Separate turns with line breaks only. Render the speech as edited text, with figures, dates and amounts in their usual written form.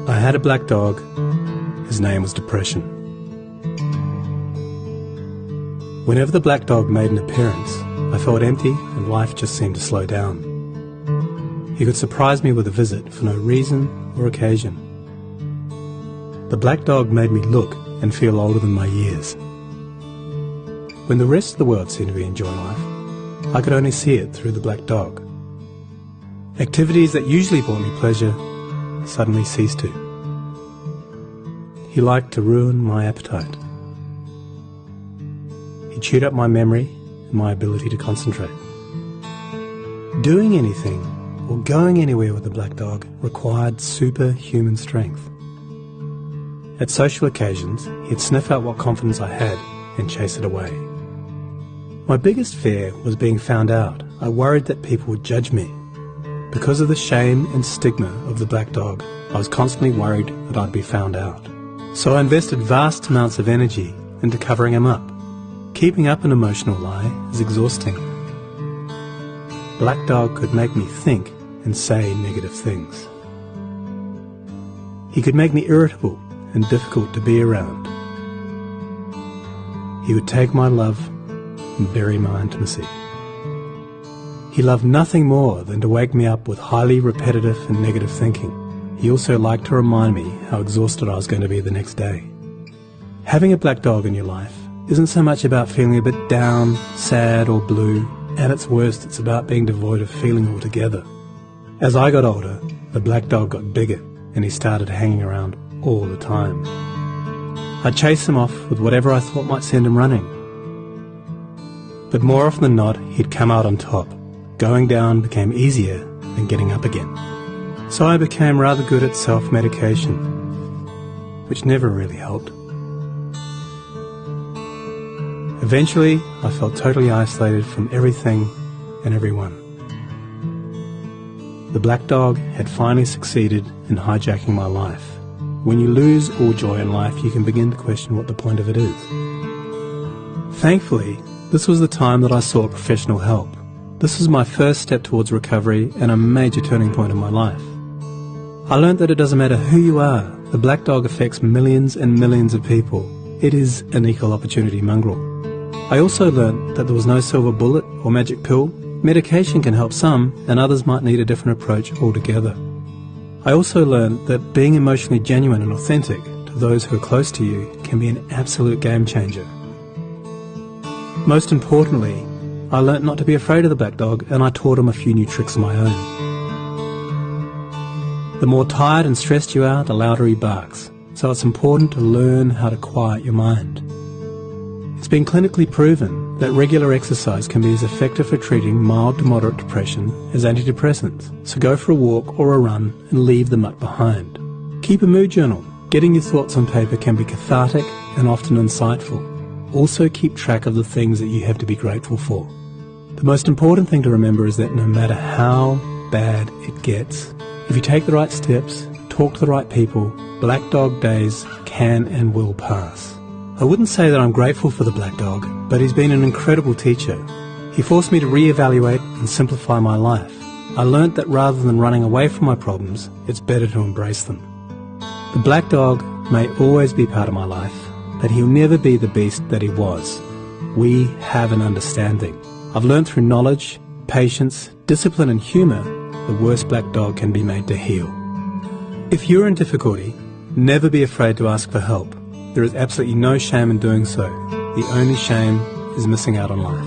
I had a black dog. His name was Depression. Whenever the black dog made an appearance, I felt empty and life just seemed to slow down. He could surprise me with a visit for no reason or occasion. The black dog made me look and feel older than my years. When the rest of the world seemed to be enjoying life, I could only see it through the black dog. Activities that usually brought me pleasure suddenly ceased to. He liked to ruin my appetite. He chewed up my memory and my ability to concentrate. Doing anything or going anywhere with the black dog required superhuman strength. At social occasions, he'd sniff out what confidence I had and chase it away. My biggest fear was being found out. I worried that people would judge me. Because of the shame and stigma of the black dog, I was constantly worried that I'd be found out. So I invested vast amounts of energy into covering him up. Keeping up an emotional lie is exhausting. Black dog could make me think and say negative things. He could make me irritable and difficult to be around. He would take my love and bury my intimacy. He loved nothing more than to wake me up with highly repetitive and negative thinking. He also liked to remind me how exhausted I was going to be the next day. Having a black dog in your life isn't so much about feeling a bit down, sad or blue. At its worst, it's about being devoid of feeling altogether. As I got older, the black dog got bigger and he started hanging around all the time. I'd chase him off with whatever I thought might send him running. But more often than not, he'd come out on top. Going down became easier than getting up again. So I became rather good at self-medication, which never really helped. Eventually, I felt totally isolated from everything and everyone. The black dog had finally succeeded in hijacking my life. When you lose all joy in life, you can begin to question what the point of it is. Thankfully, this was the time that I sought professional help. This was my first step towards recovery and a major turning point in my life. I learned that it doesn't matter who you are, the black dog affects millions and millions of people. It is an equal opportunity mongrel. I also learned that there was no silver bullet or magic pill. Medication can help some, and others might need a different approach altogether. I also learned that being emotionally genuine and authentic to those who are close to you can be an absolute game changer. Most importantly, I learnt not to be afraid of the black dog, and I taught him a few new tricks of my own. The more tired and stressed you are, the louder he barks, so it's important to learn how to quiet your mind. It's been clinically proven that regular exercise can be as effective for treating mild to moderate depression as antidepressants, so go for a walk or a run and leave the muck behind. Keep a mood journal. Getting your thoughts on paper can be cathartic and often insightful. Also keep track of the things that you have to be grateful for. The most important thing to remember is that no matter how bad it gets, if you take the right steps, talk to the right people, black dog days can and will pass. I wouldn't say that I'm grateful for the black dog, but he's been an incredible teacher. He forced me to reevaluate and simplify my life. I learnt that rather than running away from my problems, it's better to embrace them. The black dog may always be part of my life, but he'll never be the beast that he was. We have an understanding. I've learned through knowledge, patience, discipline and humour, the worst black dog can be made to heal. If you're in difficulty, never be afraid to ask for help. There is absolutely no shame in doing so. The only shame is missing out on life.